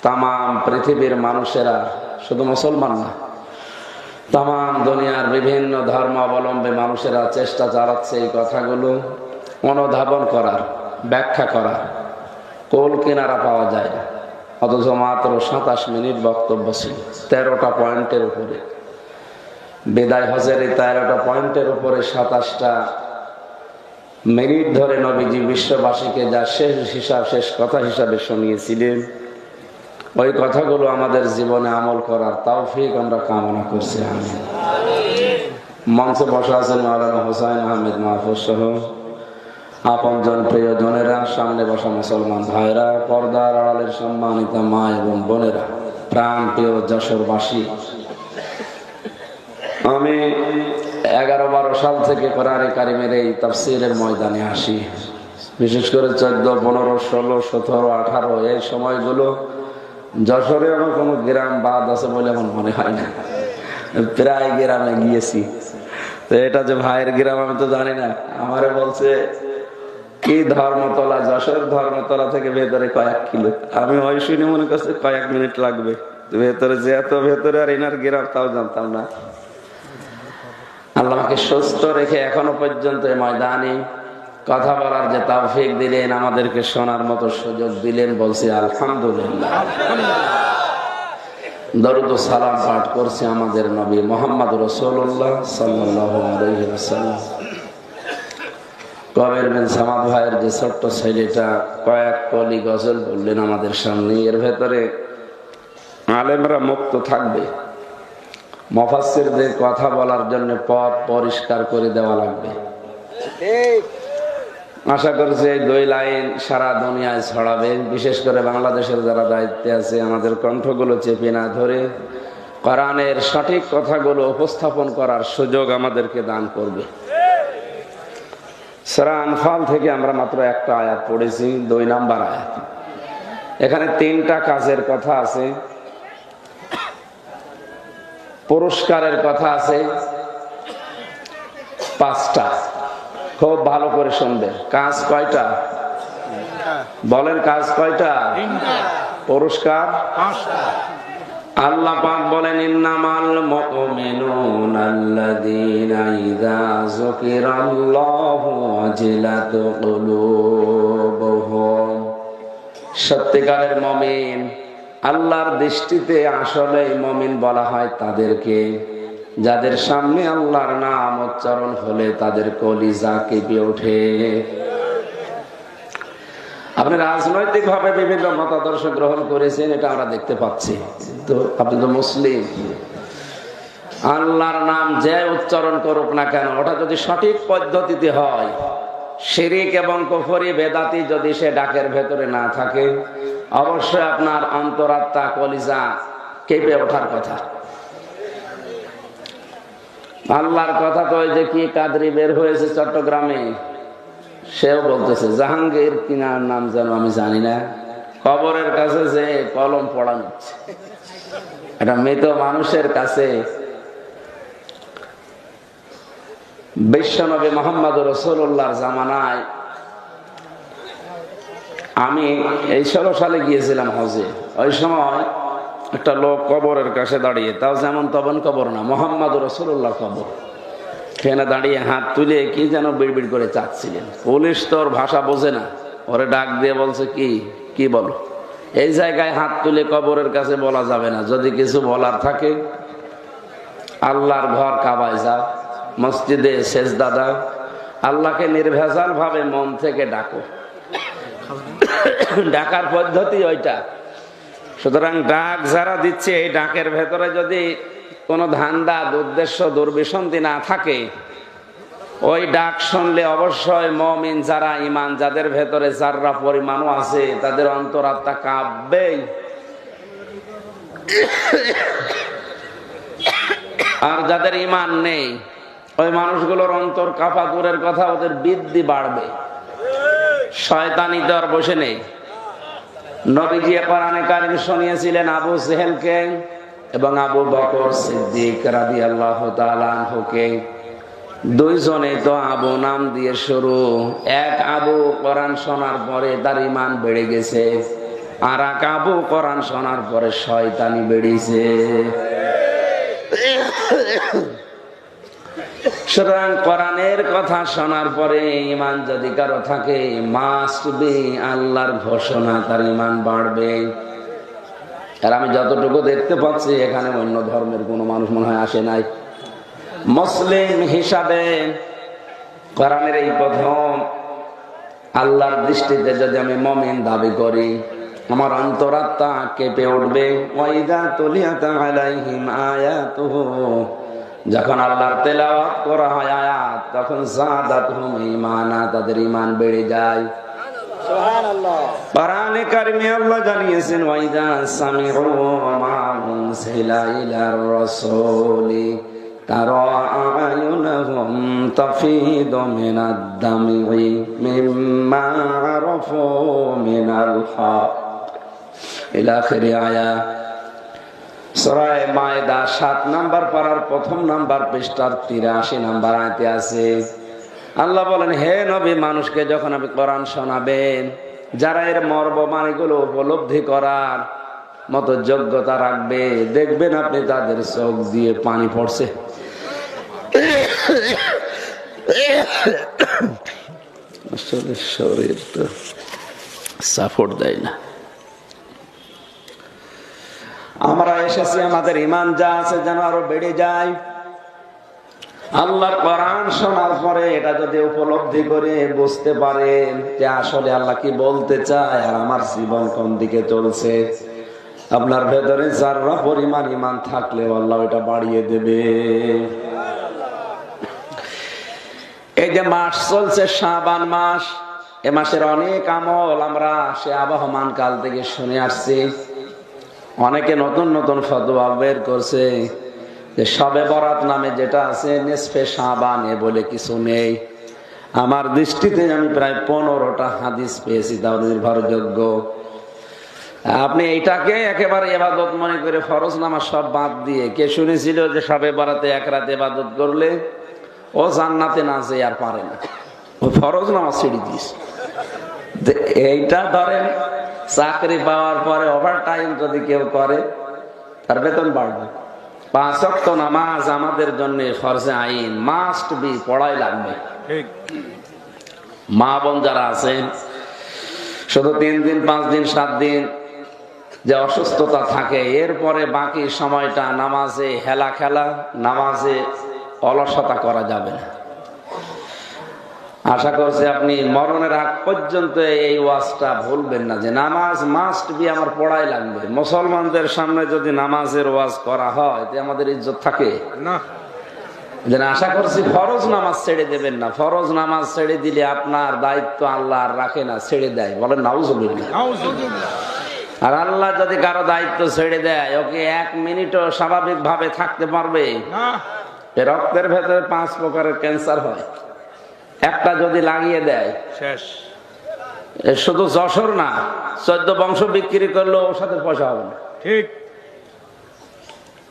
তামাম পৃথিবীর মানুষেরা, শুধু মুসলমান না, তামাম দুনিয়ার বিভিন্ন ধর্মাবলম্বী মানুষেরা চেষ্টা চালাচ্ছে এই কথাগুলো অনুধাবন করার, ব্যাখ্যা করার। কোল কিনারা পাওয়া যায় না, অথচ মাত্র 27 মিনিট বক্তব্য ছিল 13টা পয়েন্টের উপরে। বিদায় হজের 13টা পয়েন্টের উপরে 27টা মিনিট ধরে নবীজি বিশ্ববাসীকে যা শেষ কথা হিসাবে শুনিয়েছিলেন, ওই কথাগুলো আমাদের জীবনে আমল করার তৌফিক আমরা কামনা করছি। আমিন। মঞ্চে বসা আছেন মাওলানা হুসাইন আহমেদ মাহফুজ সহ আপনজন প্রিয়জনেরা, সামনে বসা মুসলমান ভাইরা, পর্দার আড়ালের সম্মানিত মা এবং বোনেরা, প্রাণ প্রিয় যশোরবাসী, আমি 11-12 সাল থেকে কোরআনে কারিমের এই তাফসীরের ময়দানে আসি। বিশেষ করে 14, 15, 16, 17, 18 এই সময়গুলো যশোরে আমার কোনো গ্রাম বাদ আছে বলে আমার মনে হয় না। প্রায় গ্রামে গিয়েছি। তো এটা যে ভাইয়ের গ্রাম আমি তো জানি না। আমারে বলছে কি ধর্মতলা, যশোর ধর্মতলা থেকে ভেতরে কয়েক কিলো। আমি ওই শুনে মনে করছি কয়েক মিনিট লাগবে ভেতরে, যে এত ভেতরে আর এনার গ্রাম তাও জানতাম না। আল্লাহ আমাকে সুস্থ রেখে এখনো পর্যন্ত এই ময়দানে কথা বলার যে তৌফিক দিলেন, আমাদেরকে শোনার মতো সুযোগ দিলেন, বলছি আলহামদুলিল্লাহ। দরুদ ও সালাম পাঠ করছি আমাদের নবী মুহাম্মদ রাসূলুল্লাহ সাল্লাল্লাহু আলাইহি ওয়াসাল্লাম। কবির বিন সামাদ ভাইয়ের যে ছোট্ট ছেলেটা কয়েক কলি গজল বললেন আমাদের সামনে, এর ভেতরে আলেমরা মুক্ত থাকবে। মুফাসসিরদের কথা বলার জন্য পথ পরিষ্কার করে দেওয়া লাগবে। আশা করছি এই 2 লাইন সারা দুনিয়ায় ছড়াবে। বিশেষ করে বাংলাদেশের যারা দায়িত্বে আছে, আমাদের কণ্ঠগুলো চেপে না ধরে কোরআনের সঠিক কথাগুলো উপস্থাপন করার সুযোগ আমাদেরকে দান করবে। সূরা আনফাল থেকে আমরা মাত্র একটা আয়াত পড়েছি, 2 নাম্বার আয়াত। এখানে 3টা কাজের কথা আছে, পুরস্কারের কথা আছে 5টা। খুব ভালো করে শুনবেন। কাজ কয়টা বলেন? কাজ কয়টা? পুরস্কার 5টা। আল্লাহ পাক বলেন ইন্নামাল মুমিনুনা আল্লাযীনা ইযা যুকিরাল্লাহু ওয়াজিলাত কুলুবুহুম। সত্যিকারের মুমিন, আল্লাহর দৃষ্টিতে আসলে মুমিন বলা হয় তাদেরকে যাদের সামনে আল্লাহর নাম উচ্চারণ হলে তাদের কলিজা কেঁপে ওঠে। আপনি রাজনৈতিক ভাবে বিভিন্ন মতাদর্শ গ্রহণ করেছেন, এটা আমরা দেখতে পাচ্ছি। তো আপনি তো মুসলিম, আল্লাহর নাম যে উচ্চারণ করুক না কেন, ওটা যদি সঠিক পদ্ধতিতে হয়, শিরিক এবং কুফরি বেদাতি যদি সে ডাকের ভেতরে না থাকে, অবশ্যই আপনার অন্তরাত্মা কলিজা কেঁপে ওঠার কথা। আল্লাহর কথা তো ওই যে কি কাদরি বের হয়েছে চট্টগ্রামে, সেও বলতেছে জাহাঙ্গীর কিনার নাম যেন আমি জানি না, কবরের কাছে যে কলম পড়ানো হচ্ছে। এটা মৃত মানুষের কাছে বিশ্বনবী মুহাম্মদ রাসূলুল্লাহর জামানায় আমি এই 16 সালে গিয়েছিলাম হজে। ওই সময় একটা লোক কবরের কাছে দাঁড়িয়ে, তাও যেমন তখন কবর না, মুহাম্মদ রাসূলুল্লাহ কবর, সেখানে দাঁড়িয়ে হাত তুলে কি যেন বিড়বিড় করে চাচ্ছিলেন। পুলিশ তো ওর ভাষা বোঝে না, ওরে ডাক দিয়ে বলছে কি কি বলো। এই জায়গায় হাত তুলে কবরের কাছে বলা যাবে না। যদি কিছু বলার থাকে আল্লাহর ঘর কাবায় যাও, মসজিদে সেজদা দাও, আল্লাহকে নির্ভেজাল ভাবে মন থেকে ডাকো। ডাকার পদ্ধতি ওইটা। সুতরাং ডাক যারা দিচ্ছে, এই ডাকের ভেতরে যদি কোনো ধান্দা, উদ্দেশ্য, দুর্বিসন্ধি না থাকে, ওই ডাক শুনলে অবশ্যই মুমিন যারা, ঈমান যাদের ভেতরে যাররা পরিমাণও আছে, তাদের অন্তরাত্মা কাঁপবেই। আর যাদের ঈমান নেই, ওই মানুষগুলোর অন্তর কাঁপা দূরের কথা, ওদের বৃদ্ধি বাড়বে। শয়তানি তো আর বসে নেই। নবীজি কোরআনে কারীম শুনিয়েছিলেন আবু জেহেলকে এবং আবু বকর সিদ্দিক রাদিয়াল্লাহু তাআলা আনহুকে। দুইজনে তো আবু নাম দিয়ে শুরু। এক আবু কোরআন শোনার পরে তার ঈমান বেড়ে গেছে, আর আকাবু কোরআন শোনার পরে শয়তানি বেড়েছে। সুতরাং কোরআনের কথা শোনার পরে ঈমান যদি কারো থাকে, মাস্ট বি আল্লাহর ঘোষণা, তার ঈমান বাড়বে। আর আমি যতটুকু দেখতে পাচ্ছি এখানে অন্য ধর্মের কোনো মানুষ মনে হয় আসে নাই। মুসলিম হিসাবে কোরআনের এই প্রথম আল্লাহর দৃষ্টিতে যদি আমি মুমিন দাবি করি, আমার অন্তরাত্মা কেঁপে উঠবে। ওয়াইদা তুলিয়াত আলাইহিম আয়াতুহু, যখন আল্লাহর তেলাওয়াত করা হয় আয়াত, তখন যাদাতুহুম ঈমানা, তাদের ঈমান বেড়ে যায়। সুবহানাল্লাহ। কোরআনে কারিমে আল্লাহ জানিয়েছেন ওয়াইদা সামিউ মা উনজিলা ইলার রাসূলি তারা আয়ুনাহুম তাফিদু মিনাদ দামি মিম্মা আরাফু মিনাল হক ইলা আখির আয়াত। সূরা মায়েদা 7 নাম্বার পারার প্রথম নাম্বার পৃষ্ঠার 83 নাম্বার আয়াতে আছে। আল্লাহ বলেন, হে নবী, মানুষকে যখন আপনি কোরআন শোনাবেন, যারা এর মর্মমানিগুলো উপলব্ধি করার মতো যোগ্যতা রাখবে, দেখবেন আপনি তাদের চোখ দিয়ে পানি পড়ছে। আসলে শরীর তো সাপোর্ট দেয় না। আমরা এসেছি আমাদের ঈমান যা আছে যেন আরো বেড়ে যায়। আল্লাহর কোরআন শোনার পরে এটা যদি উপলব্ধি করে বুঝতে পারেন যে আসলে আল্লাহ কি বলতে চায় আর আমার জীবন কোন দিকে চলছে, আপনার ভেতরে যারা পরিমাণ ঈমান থাকলেও আল্লাহ এটা বাড়িয়ে দেবে। এই যে মাস চলছে শাবান মাস, এ মাসের অনেক আমল আমরা সে আবহমান কাল থেকে শুনে আসছি। অনেকে নতুন নতুন ফতোয়া বের করছে যে শবে বরাত নামে যেটা আছে নিসফে শাবান, এ বলে কিছু নেই। আমার দৃষ্টিতে আমি প্রায় 15টা হাদিস পেয়েছি, তাও নির্ভরযোগ্য। আপনি এইটাকে একেবারে ইবাদত মনে করে ফরজ নামাজ সব বাদ দিয়ে, কে শুনেছিল যে শবে বরাতে এক রাত ইবাদত করলে ও জান্নাতে না যেয়ে আর পারে না, ও ফরজ নামাজ ছেড়ে দিস। এইটা ধরেন চাকরি পাওয়ার পরে ওভার টাইম যদি কেউ করে তার বেতন বাড়বে। 5 ওয়াক্ত নামাজ আমাদের জন্য ফরজে আইন, মাস্ট বি, পড়াই লাগবে। মা বোন যারা আছেন, শুধু 3 দিন 5 দিন 7 দিন যে অসুস্থতা থাকে, এরপরে বাকি সময়টা নামাজে হেলা খেলা, নামাজে অলসতা করা যাবে না। আশা করছি আপনি মরণের আগ পর্যন্ত এই ওয়াজটা ভুলবেন না যে নামাজ মাস্ট বি, আমার পড়াই লাগবে। মুসলমানদের সামনে যদি নামাজের ওয়াজ করা হয় তো আমাদের ইজ্জত থাকে না। আশা করছি ফরজ নামাজ ছেড়ে দেবেন না। ফরজ নামাজ ছেড়ে দিলে আপনার দায়িত্ব আল্লাহ আর রাখে না, ছেড়ে দেয়। বলেন নাউজুবিল্লাহ। আর আল্লাহ যদি কারো দায়িত্ব ছেড়ে দেয়, ওকে 1 মিনিটও স্বাভাবিক ভাবে থাকতে পারবে না। রক্তের ভেতরে 5 প্রকারের ক্যান্সার হয়, একটা যদি লাগিয়ে দেয় শেষ। শুধু যশোর না, 14 বংশ বিক্রি করলেও ওর সাথে পয়সা হবে না। ঠিক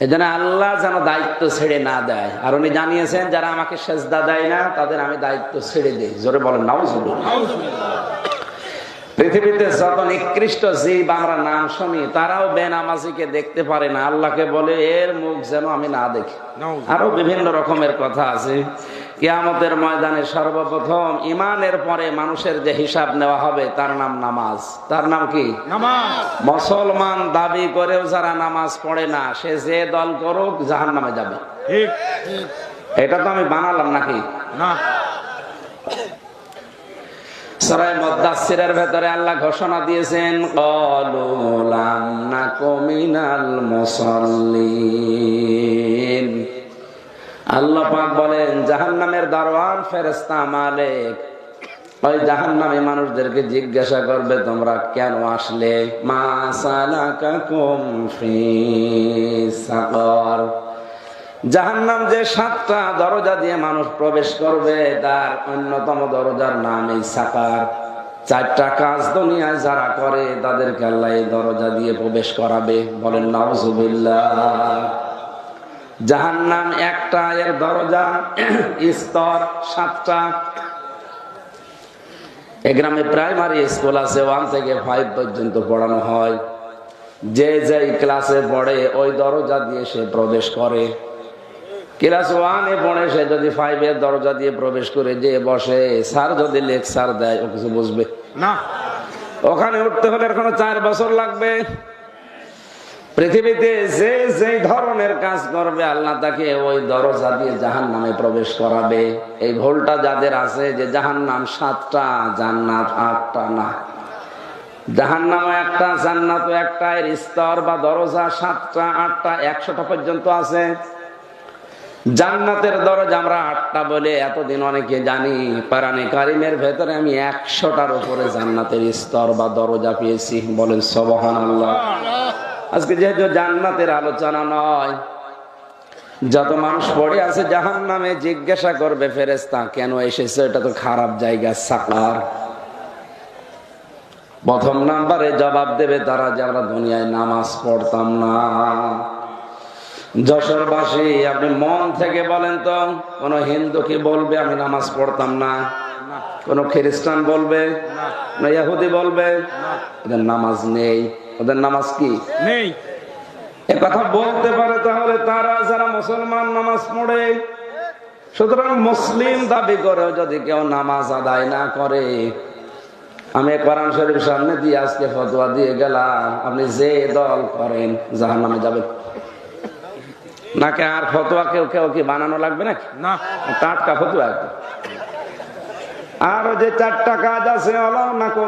এজন্য আল্লাহ যেন দায়িত্ব ছেড়ে না দেয়। আর উনি জানিয়েছেন যারা আমাকে সেজদা দেয় না তাদের আমি দায়িত্ব ছেড়ে দিই। জোরে বলেন নাউজুবিল্লাহ। পৃথিবীতে যত নিকৃষ্ট জীব আমরা নাম শুনি, তারাও বেনামাজিকে দেখতে পারে না, আল্লাহকে বলে এর মুখ যেন আমি না দেখি। আরো বিভিন্ন রকমের কথা আছে। কিয়ামতের ময়দানে সর্বপ্রথম ঈমানের পরে মানুষের যে হিসাব নেওয়া হবে তার নাম নামাজ। তার নাম কি? নামাজ। মুসলমান দাবি করেও যারা নামাজ পড়ে না, সে যে দল করুক জাহান্নামে যাবে। ঠিক, এটা তো আমি বানালাম নাকি? না। সূরা মুদাসসিরের ভেতরে আল্লাহ ঘোষণা দিয়েছেন, ক্বালু লাম নাকু মিনাল মুসাল্লিন। আল্লাহ পাক বলেন জাহান্নামের দারওয়ান ফেরেশতা মালিক ওই জাহান্নামী মানুষদেরকে জিজ্ঞাসা করবে, তোমরা কেন আসলে? মা সালাকাকুম ফি সাকার। জাহান্নাম যে 7টা দরজা দিয়ে মানুষ প্রবেশ করবে, তার অন্যতম দরজার নাম এই সাকার। 4টা কাজ দুনিয়ায় যারা করে তাদেরকে আল্লাহ এই দরজা দিয়ে প্রবেশ করাবে। বলেন নাউজুবিল্লাহ। জাহান্নাম একটা, এর দরজা স্তর 7টা। এই গ্রামে প্রাইমারি স্কুল আছে, 1 থেকে 5 পর্যন্ত পড়ানো হয়। যে যেই ক্লাসে পড়ে ওই দরজা দিয়ে সে প্রবেশ করে। ক্লাস 1-এ পড়ে সে যদি 5-এর দরজা দিয়ে প্রবেশ করে যে বসে, স্যার যদি লেকচার দেয় ও কিছু বুঝবে না। ওখানে উঠতে হলে এখনো 4 বছর লাগবে। পৃথিবীতে যে যেই ধরনের কাজ করবে আল্লাহ তাকে ওই দরজা দিয়ে জাহান্নামে প্রবেশ করাবে। এই ভুলটা যাদের আছে যে জাহান্নাম 7টা, জান্নাত 8টা, না, জাহান্নাম একটা, জান্নাত একটা, এর স্তর বা দরজা 7টা, 8টা, 100টা পর্যন্ত আছে। জান্নাতের দরজা আমরা 8টা বলে এতদিন অনেকে জানি, কোরআনে কারিমের ভেতরে আমি 100টার উপরে জান্নাতের স্তর বা দরজা পেয়েছি। বলেন সুবহানাল্লাহ। আজকে যেহেতু জান্নাতের আলোচনা নয়, যত মানুষ পড়ে আছে জাহান্নামে জিজ্ঞাসা করবে ফেরেশতা কেন এসেছে, এটা তো খারাপ জায়গা, সাকার। প্রথম নাম্বারে জবাব দেবে তারা যে আমরা দুনিয়ায় নামাজ পড়তাম না। যশোরবাসী আপনি মন থেকে বলেন তো, কোন হিন্দু কি বলবে আমি নামাজ পড়তাম না? কোন খ্রিস্টান বলবে না? ইহুদি বলবে? ওদের নামাজ নেই। ওদের নামাজ কি নেই? এ কথা বলতে পারে তাহলে তারা যারা মুসলমান নামাজ পড়ে। সুতরাং মুসলিম দাবি করে যদি কেউ নামাজ আদায় না করে, আমি কোরআন শরীফ সামনে দিয়ে আজকে ফতোয়া দিয়ে গেলাম, আপনি যে দল করেন জাহান্নামে যাবেন। নাকি আর ফতোয়া কেউ কেউ কি বানানো লাগবে নাকি? না, টাটকা ফতোয়া। আর যে 4টা কাজ আছে, না কোন